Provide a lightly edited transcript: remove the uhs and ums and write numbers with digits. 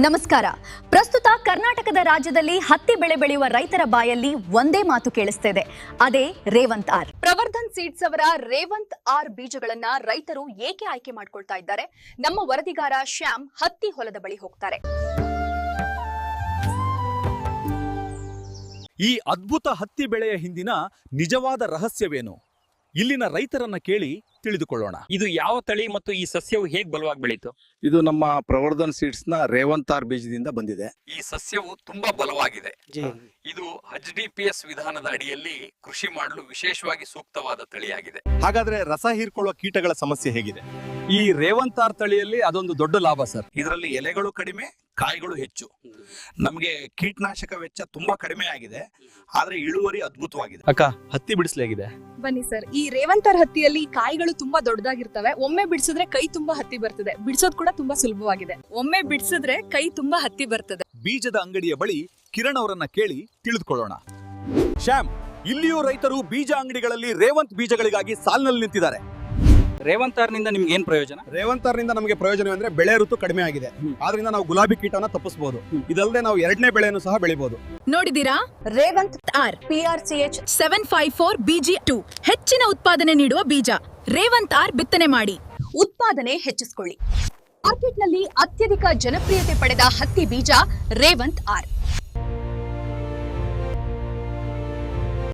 ನಮಸ್ಕಾರ. ಪ್ರಸ್ತುತ ಕರ್ನಾಟಕದ ರಾಜ್ಯದಲ್ಲಿ ಹತ್ತಿ ಬೆಳೆ ಬೆಳೆಯುವ ರೈತರ ಬಾಯಲ್ಲಿ ಒಂದೇ ಮಾತು ಕೇಳಿಸ್ತಿದೆ, ಅದೇ ರೇವಂತ್ ಆರ್. ಪ್ರವರ್ಧನ್ ಸೀಡ್ಸ್ ಅವರ ರೇವಂತ್ ಆರ್ ಬೀಜಗಳನ್ನ ರೈತರು ಏಕೆ ಆಯ್ಕೆ ಮಾಡ್ಕೊಳ್ತಾ ಇದ್ದಾರೆ? ನಮ್ಮ ವರದಿಗಾರ ಶ್ಯಾಮ್ ಹತ್ತಿ ಹೊಲದ ಬಳಿ ಹೋಗ್ತಾರೆ. ಈ ಅದ್ಭುತ ಹತ್ತಿ ಬೆಳೆಯ ಹಿಂದಿನ ನಿಜವಾದ ರಹಸ್ಯವೇನು? ಇಲ್ಲಿನ ರೈತರನ್ನ ಕೇಳಿ ತಿಳಿದುಕೊಳ್ಳೋಣ. ಇದು ಯಾವ ತಳಿ ಮತ್ತು ಈ ಸಸ್ಯವು ಹೇಗೆ ಬಲವಾಗಿ ಬೆಳೀತು? ಇದು ನಮ್ಮ ಪ್ರವರ್ಧನ್ ಸೀಡ್ಸ್ ನ ರೇವಂತ್ ಆರ್ ಬೀಜದಿಂದ ಬಂದಿದೆ. ಈ ಸಸ್ಯವು ತುಂಬಾ ಬಲವಾಗಿದೆ. ಇದು HDPS ವಿಧಾನದ ಅಡಿಯಲ್ಲಿ ಕೃಷಿ ಮಾಡಲು ವಿಶೇಷವಾಗಿ ಸೂಕ್ತವಾದ ತಳಿಯಾಗಿದೆ. ಹಾಗಾದ್ರೆ ರಸ ಹೀರ್ಕೊಳ್ಳುವ ಕೀಟಗಳ ಸಮಸ್ಯೆ ಹೇಗಿದೆ? ಈ ರೇವಂತ್ ಆರ್ ತಳಿಯಲ್ಲಿ ಅದೊಂದು ದೊಡ್ಡ ಲಾಭ ಸರ್. ಇದರಲ್ಲಿ ಎಲೆಗಳು ಕಡಿಮೆ, ಕಾಯಿಗಳು ಹೆಚ್ಚು. ನಮಗೆ ಕೀಟನಾಶಕ ವೆಚ್ಚ ತುಂಬಾ ಕಡಿಮೆ ಆಗಿದೆ, ಆದ್ರೆ ಇಳುವರಿ ಅದ್ಭುತವಾಗಿದೆ. ಅಕ್ಕ, ಹತ್ತಿ ಬಿಡಿಸ್ಲಾಗಿದೆ. ಬನ್ನಿ ಸರ್, ಈ ರೇವಂತರ್ ಹತ್ತಿಯಲ್ಲಿ ಕಾಯಿಗಳು ತುಂಬಾ ದೊಡ್ಡದಾಗಿರ್ತವೆ. ಒಮ್ಮೆ ಬಿಡಿಸಿದ್ರೆ ಕೈ ತುಂಬಾ ಹತ್ತಿ ಬರ್ತದೆ. ಬಿಡಿಸೋದು ಕೂಡ ತುಂಬಾ ಸುಲಭವಾಗಿದೆ. ಒಮ್ಮೆ ಬಿಡಿಸಿದ್ರೆ ಕೈ ತುಂಬಾ ಹತ್ತಿ ಬರ್ತದೆ. ಬೀಜದ ಅಂಗಡಿಯ ಬಳಿ ಕಿರಣ್ ಅವರನ್ನ ಕೇಳಿ ತಿಳಿದುಕೊಳ್ಳೋಣ. ಶ್ಯಾಮ್, ಇಲ್ಲಿಯೂ ರೈತರು ಬೀಜ ಅಂಗಡಿಗಳಲ್ಲಿ ರೇವಂತ್ ಬೀಜಗಳಿಗಾಗಿ ಸಾಲಿನಲ್ಲಿ ನಿಂತಿದ್ದಾರೆ. ರೇವಂತ್ ಆರ್ನಿಂದ ನಿಮ್ಗೆ ಏನ್ ಪ್ರಯೋಜನ? ರೇವಂತ್ ಆರ್ನಿಂದ ನಮಗೆ ಪ್ರಯೋಜನವೆಂದ್ರೆ ಬೆಳೆ ಋತು ಕಡಿಮೆ ಆಗಿದೆ. ಆದ್ರಿಂದ ನಾವು ಗುಲಾಬಿ ಕೀಟವನ್ನ ತಪ್ಪಿಸಬಹುದು. ಇದಲ್ಲದೆ ನಾವು ಎರಡನೇ ಬೆಳೆಯನ್ನು ಸಹ ಬೆಳಿಬಹುದು. ನೋಡಿದೀರಾ? ರೇವಂತ್ ಆರ್ PRCH 754 BG2 ಹೆಚ್ಚಿನ ಉತ್ಪಾದನೆ ನೀಡುವ ಬೀಜ. ರೇವಂತ್ ಆರ್ ಬಿತ್ತನೆ ಮಾಡಿ ಉತ್ಪಾದನೆ ಹೆಚ್ಚಿಸಿಕೊಳ್ಳಿ. ಮಾರ್ಕೆಟ್ನಲ್ಲಿ ಅತ್ಯಧಿಕ ಜನಪ್ರಿಯತೆ ಪಡೆದ ಹತ್ತಿ ಬೀಜ ರೇವಂತ್ ಆರ್.